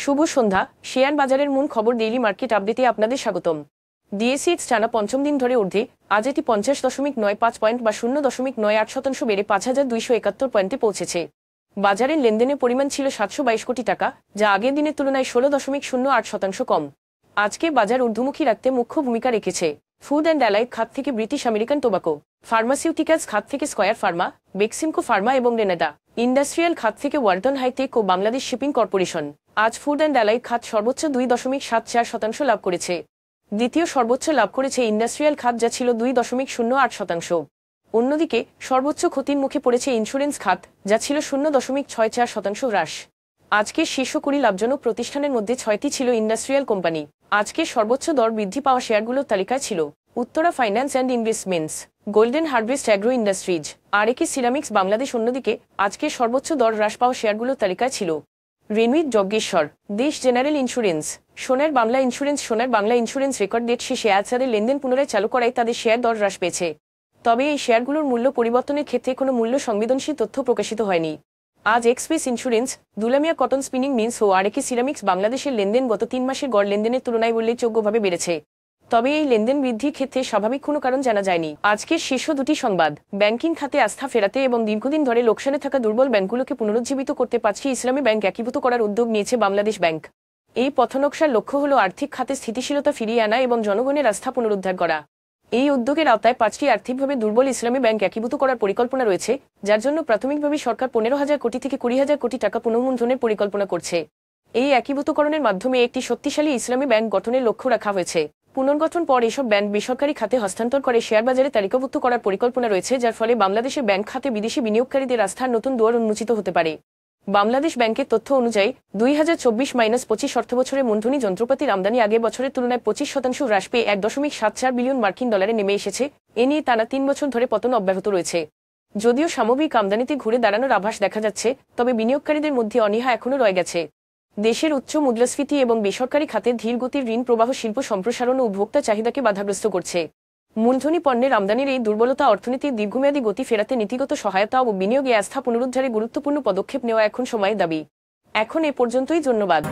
শুভ সন্ধ্যা। Share বাজারের মূল খবর ডেইলি মার্কেট আপডেটে আপনাদের স্বাগতম। ডিএসইএক্স টানা পঞ্চম দিন ধরে ঊর্ধ্বে, আজ এটি 50.95 পয়েন্ট বা 0.98% বেড়ে 5271 পয়েন্টে পৌঁছেছে। বাজারের লেনদেনের পরিমাণ ছিল 722 কোটি টাকা, যা আগের দিনের তুলনায় 16.08% কম। আজকে বাজার ঊর্ধ্বমুখী রাখতে মুখ্য ভূমিকা রেখেছে ফুড অ্যান্ড অ্যালাইড খাত থেকে ব্রিটিশ আমেরিকান টোবাকো, ফার্মাসিউটিক্যালস খাত থেকে স্কয়ার ফার্মা, বেক্সিমকো ফার্মা এবং রেনেডা, ইন্ডাস্ট্রিয়াল খাত থেকে ওয়ালটন হাইটেক ও বাংলাদেশ শিপিং কর্পোরেশন। আজ ফুড অ্যান্ড অ্যালাইড খাত সর্বোচ্চ 2.74% লাভ করেছে। দ্বিতীয় সর্বোচ্চ লাভ করেছে ইন্ডাস্ট্রিয়াল খাত, যা ছিল 2.08%। অন্যদিকে সর্বোচ্চ ক্ষতির মুখে পড়েছে ইন্স্যুরেন্স খাত, যা ছিল 0.64% হ্রাস। আজকে শীর্ষ 20 লাভজনক প্রতিষ্ঠানের মধ্যে 6টি ছিল ইন্ডাস্ট্রিয়াল কোম্পানি। আজকে সর্বোচ্চ দর বৃদ্ধি পাওয়া শেয়ারগুলোর তালিকায় ছিল Uttara finance and investments, golden harvest agro industries, RAK ceramics Bangladesh. অন্যদিকে আজকে সর্বোচ্চ দর হ্রাস পাওয়া শেয়ারগুলোর তালিকায় ছিল রেনউইথ যজ্ঞেশ্বর, দেশ জেনারেল ইন্স্যুরেন্স, সোনার বাংলা ইন্স্যুরেন্স। সোনার বাংলা ইন্স্যুরেন্স রেকর্ড ডেট শেষে আজ তাদের লেনদেন পুনরায় চালু করায় তাদের শেয়ার দর হ্রাস পেয়েছে। তবে এই শেয়ারগুলোর মূল্য পরিবর্তনের ক্ষেত্রে কোনো মূল্য সংবেদনশীল তথ্য প্রকাশিত হয়নি। আজ express insurance, Dulamia cotton spinning mills ও আরএকে সিরামিক্স বাংলাদেশের লেনদেন গত 3 মাসের গড় লেনদেনের তুলনায় উল্লেখযোগ্যভাবে বেড়েছে। তবে এই লেনদেন বৃদ্ধির ক্ষেত্রে স্বাভাবিক কোনো কারণ জানা যায়নি। আজকের শীর্ষ দুটি সংবাদ: ব্যাংকিং খাতে আস্থা ফেরাতে এবং দীর্ঘদিন ধরে লোকসানে থাকা দুর্বল ব্যাংকগুলোকে পুনরুজ্জীবিত করতে 5টি ইসলামী ব্যাংক একীভূত করার উদ্যোগ নিয়েছে বাংলাদেশ ব্যাংক। এই পথনকশার লক্ষ্য হল আর্থিক খাতে স্থিতিশীলতা ফিরিয়ে আনা এবং জনগণের আস্থা পুনরুদ্ধার করা। এই উদ্যোগের আওতায় 5টি আর্থিকভাবে দুর্বল ইসলামী ব্যাংক একীভূত করার পরিকল্পনা রয়েছে, যার জন্য প্রাথমিকভাবে সরকার 15,000 কোটি থেকে 20,000 কোটি টাকা পুনর্মূলধনের পরিকল্পনা করছে। এই একীভূতকরণের মাধ্যমে একটি শক্তিশালী ইসলামী ব্যাংক গঠনের লক্ষ্য রাখা হয়েছে। পুনর্গঠন পর এসব ব্যাংক বেসরকারি খাতে হস্তান্তর করে শেয়ার বাজারে তালিকাভুক্ত করার পরিকল্পনা রয়েছে, যার ফলে বাংলাদেশের ব্যাংক খাতে বিদেশি বিনিয়োগকারীদের আস্থার নতুন দুয়ার উন্মোচিত হতে পারে। বাংলাদেশ ব্যাংকের তথ্য অনুযায়ী 2024-25 অর্থবছরে মূলধনী যন্ত্রপাতির আমদানি আগের বছরের তুলনায় 25% হ্রাস পেয়ে 1.74 বিলিয়ন মার্কিন ডলারে নেমে এসেছে। এ নিয়ে টানা 3 বছর ধরে পতন অব্যাহত রয়েছে। যদিও সামগ্রিক আমদানিতে ঘুরে দাঁড়ানোর আভাস দেখা যাচ্ছে, তবে বিনিয়োগকারীদের মধ্যে অনীহা এখনও রয়ে গেছে। দেশের উচ্চ মুদ্রাস্ফীতি এবং বেসরকারি খাতের ধীরগতির ঋণ প্রবাহ শিল্প সম্প্রসারণ ও উপভোক্তা চাহিদাকে বাধাগ্রস্ত করছে। মূলধনী পণ্যের আমদানির এই দুর্বলতা অর্থনীতির দীর্ঘমেয়াদী গতি ফেরাতে নীতিগত সহায়তা ও বিনিয়োগে আস্থা পুনরুদ্ধারে গুরুত্বপূর্ণ পদক্ষেপ নেওয়া এখন সময়ের দাবি। এখন এ পর্যন্তই, ধন্যবাদ।